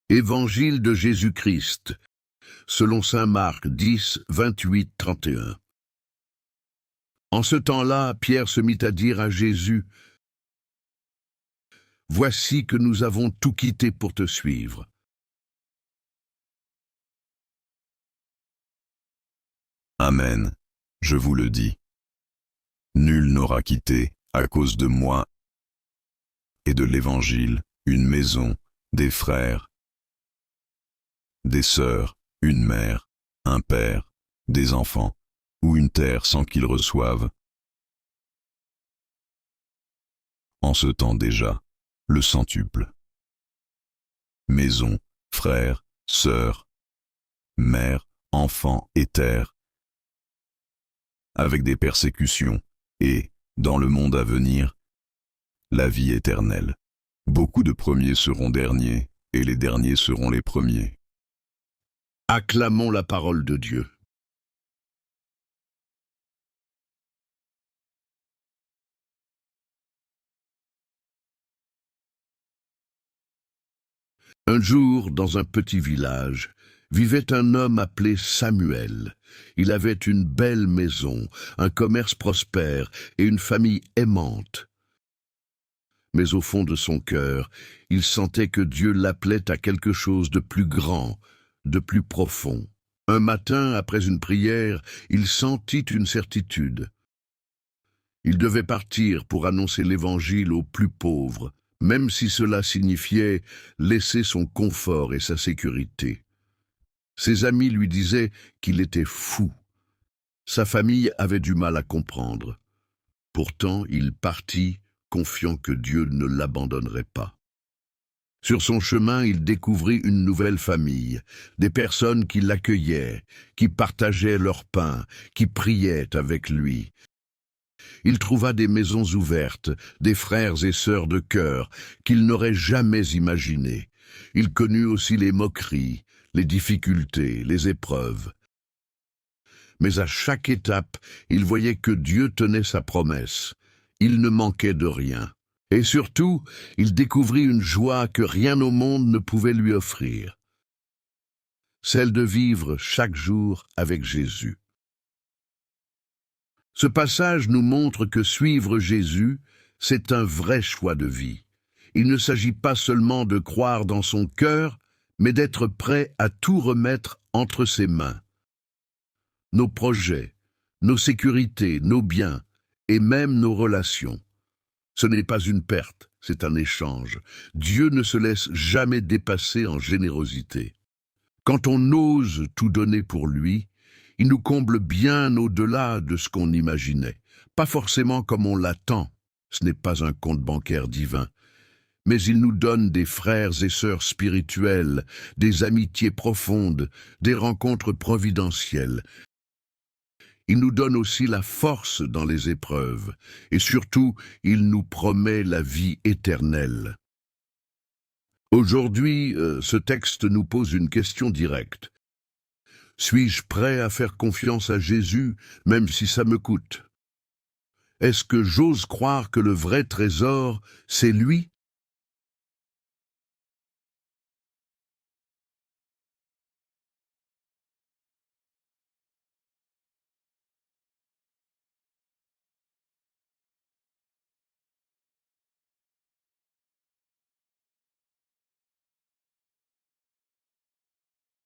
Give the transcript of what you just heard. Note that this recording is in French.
Évangile de Jésus-Christ, selon saint Marc 10, 28, 31. En ce temps-là, Pierre se mit à dire à Jésus, « Voici que nous avons tout quitté pour te suivre. » Amen, je vous le dis. Nul n'aura quitté, à cause de moi et de l'Évangile, une maison, des frères, des sœurs, une mère, un père, des enfants, ou une terre sans qu'ils reçoivent, en ce temps déjà, le centuple. Maison, frères, sœurs, mère, enfants et terre, avec des persécutions, et, dans le monde à venir, la vie éternelle. Beaucoup de premiers seront derniers, et les derniers seront les premiers. Acclamons la parole de Dieu. Un jour, dans un petit village, vivait un homme appelé Samuel. Il avait une belle maison, un commerce prospère et une famille aimante. Mais au fond de son cœur, il sentait que Dieu l'appelait à quelque chose de plus grand, de plus profond. Un matin, après une prière, il sentit une certitude. Il devait partir pour annoncer l'Évangile aux plus pauvres, même si cela signifiait laisser son confort et sa sécurité. Ses amis lui disaient qu'il était fou. Sa famille avait du mal à comprendre. Pourtant, il partit, confiant que Dieu ne l'abandonnerait pas. Sur son chemin, il découvrit une nouvelle famille, des personnes qui l'accueillaient, qui partageaient leur pain, qui priaient avec lui. Il trouva des maisons ouvertes, des frères et sœurs de cœur qu'il n'aurait jamais imaginés. Il connut aussi les moqueries, les difficultés, les épreuves. Mais à chaque étape, il voyait que Dieu tenait sa promesse. Il ne manquait de rien. Et surtout, il découvrit une joie que rien au monde ne pouvait lui offrir. Celle de vivre chaque jour avec Jésus. Ce passage nous montre que suivre Jésus, c'est un vrai choix de vie. Il ne s'agit pas seulement de croire dans son cœur, mais d'être prêt à tout remettre entre ses mains. Nos projets, nos sécurités, nos biens, et même nos relations. Ce n'est pas une perte, c'est un échange. Dieu ne se laisse jamais dépasser en générosité. Quand on ose tout donner pour lui, il nous comble bien au-delà de ce qu'on imaginait. Pas forcément comme on l'attend, ce n'est pas un compte bancaire divin. Mais il nous donne des frères et sœurs spirituels, des amitiés profondes, des rencontres providentielles. Il nous donne aussi la force dans les épreuves, et surtout, il nous promet la vie éternelle. Aujourd'hui, ce texte nous pose une question directe. Suis-je prêt à faire confiance à Jésus, même si ça me coûte? Est-ce que j'ose croire que le vrai trésor, c'est lui?